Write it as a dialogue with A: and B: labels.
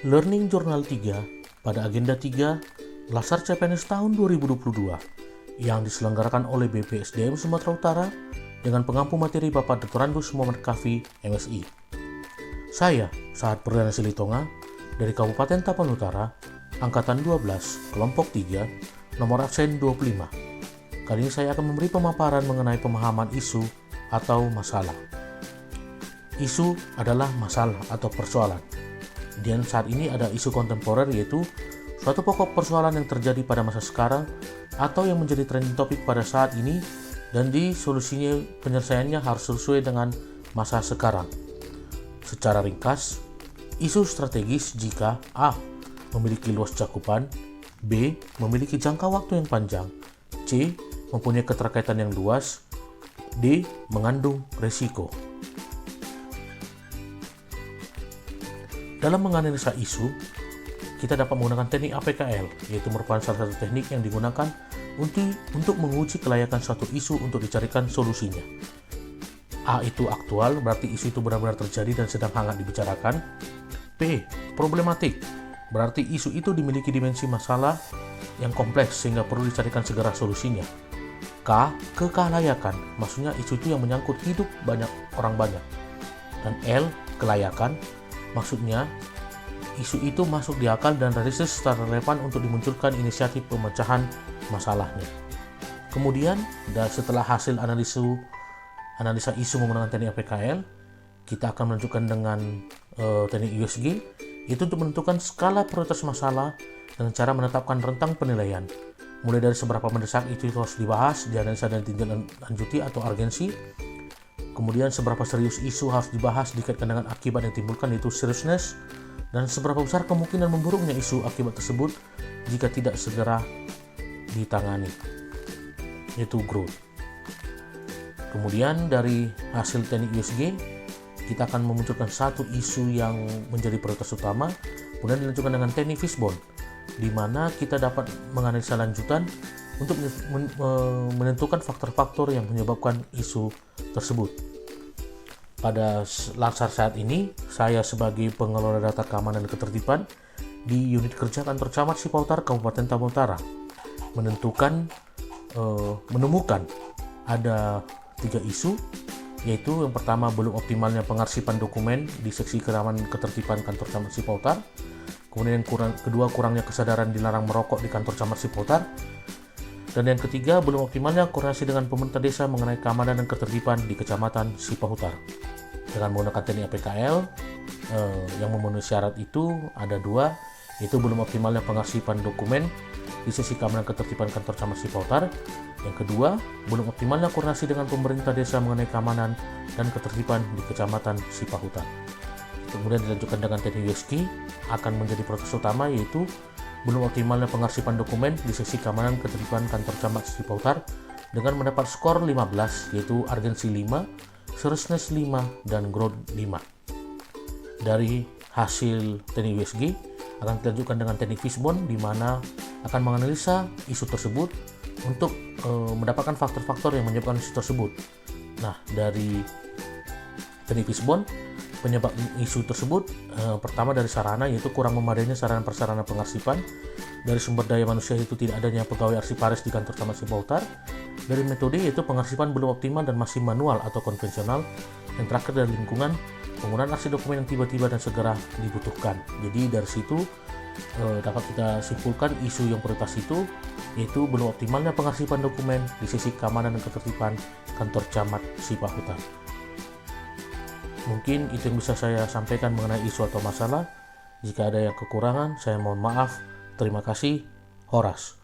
A: Learning Journal 3 pada agenda 3 Lasar CPNS tahun 2022 yang diselenggarakan oleh BPSDM Sumatera Utara dengan pengampu materi Bapak Dr. Andus Muhammad Kafi, MSI. Saya, Sahat Perdana Silitonga, dari Kabupaten Tapan Utara, Angkatan 12, Kelompok 3, nomor absen 25. Kali ini saya akan memberi pemaparan mengenai pemahaman isu atau masalah. Isu adalah masalah atau persoalan. Dan saat ini ada isu kontemporer, yaitu suatu pokok persoalan yang terjadi pada masa sekarang atau yang menjadi trending topik pada saat ini, dan solusinya penyelesaiannya harus sesuai dengan masa sekarang. Secara ringkas, isu strategis jika A. memiliki luas cakupan, B. memiliki jangka waktu yang panjang, C. mempunyai keterkaitan yang luas, D. mengandung resiko. Dalam menganalisa isu, kita dapat menggunakan teknik APKL, yaitu merupakan salah satu teknik yang digunakan untuk menguji kelayakan suatu isu untuk dicarikan solusinya. A itu aktual, berarti isu itu benar-benar terjadi dan sedang hangat dibicarakan. B. problematik, berarti isu itu dimiliki dimensi masalah yang kompleks sehingga perlu dicarikan segera solusinya. K. kekalayakan, maksudnya isu itu yang menyangkut hidup orang banyak. Dan L. kelayakan, maksudnya, isu itu masuk di akal dan realistis secara relevan untuk dimunculkan inisiatif pemecahan masalahnya. Kemudian, setelah hasil analisa isu menggunakan teknik APKL, kita akan menunjukkan dengan teknik USG, itu untuk menentukan skala prioritas masalah dengan cara menetapkan rentang penilaian. Mulai dari seberapa mendesak itu harus dibahas, dianalisa dan ditindaklanjuti atau urgensi. Kemudian seberapa serius isu harus dibahas dikaitkan dengan akibat yang ditimbulkan, yaitu seriousness, dan seberapa besar kemungkinan memburuknya isu akibat tersebut jika tidak segera ditangani, yaitu growth. Kemudian dari hasil teknik USG, kita akan memunculkan satu isu yang menjadi prioritas utama, kemudian dilanjutkan dengan teknik fishbone, di mana kita dapat menganalisa lanjutan untuk menentukan faktor-faktor yang menyebabkan isu tersebut. Pada Lasar saat ini, saya sebagai pengelola data keamanan dan ketertiban di unit kerja kantor camat Sipautar, Kabupaten Tapan Utara, menemukan ada 3 isu, yaitu yang pertama belum optimalnya pengarsipan dokumen di seksi keamanan ketertiban kantor camat Sipautar. Kemudian kedua, kurangnya kesadaran dilarang merokok di kantor camat Sipautar. Dan yang ketiga, belum optimalnya koordinasi dengan pemerintah desa mengenai keamanan dan ketertiban di Kecamatan Sipahutar. Dengan menggunakan teknik APKL, yang memenuhi syarat itu ada 2, yaitu belum optimalnya pengarsipan dokumen di sesi keamanan ketertiban kantor camat Sipahutar. Yang kedua, belum optimalnya koordinasi dengan pemerintah desa mengenai keamanan dan ketertiban di Kecamatan Sipahutar. Kemudian dilanjutkan dengan teknik USG, akan menjadi prioritas utama, yaitu belum optimalnya pengarsipan dokumen di sesi keamanan ketertiban kantor camat Sipautar dengan mendapat skor 15, yaitu urgensi 5, seriousness 5, dan growth 5. Dari hasil teknik USG akan dilanjutkan dengan teknik fishbone, di mana akan menganalisa isu tersebut untuk mendapatkan faktor-faktor yang menyebabkan isu tersebut. Nah, dari teknik fishbone, penyebab isu tersebut pertama dari sarana, yaitu kurang memadainya sarana prasarana pengarsipan. Dari sumber daya manusia, itu tidak adanya pegawai arsiparis di kantor camat Sipautar. Dari metode, yaitu pengarsipan belum optimal dan masih manual atau konvensional. Yang terakhir dari lingkungan, penggunaan arsip dokumen yang tiba-tiba dan segera dibutuhkan. Jadi dari situ dapat kita simpulkan isu yang prioritas itu, yaitu belum optimalnya pengarsipan dokumen di sisi keamanan dan ketertiban kantor camat Sipahutar. Mungkin itu yang bisa saya sampaikan mengenai isu atau masalah. Jika ada yang kekurangan, saya mohon maaf. Terima kasih. Horas.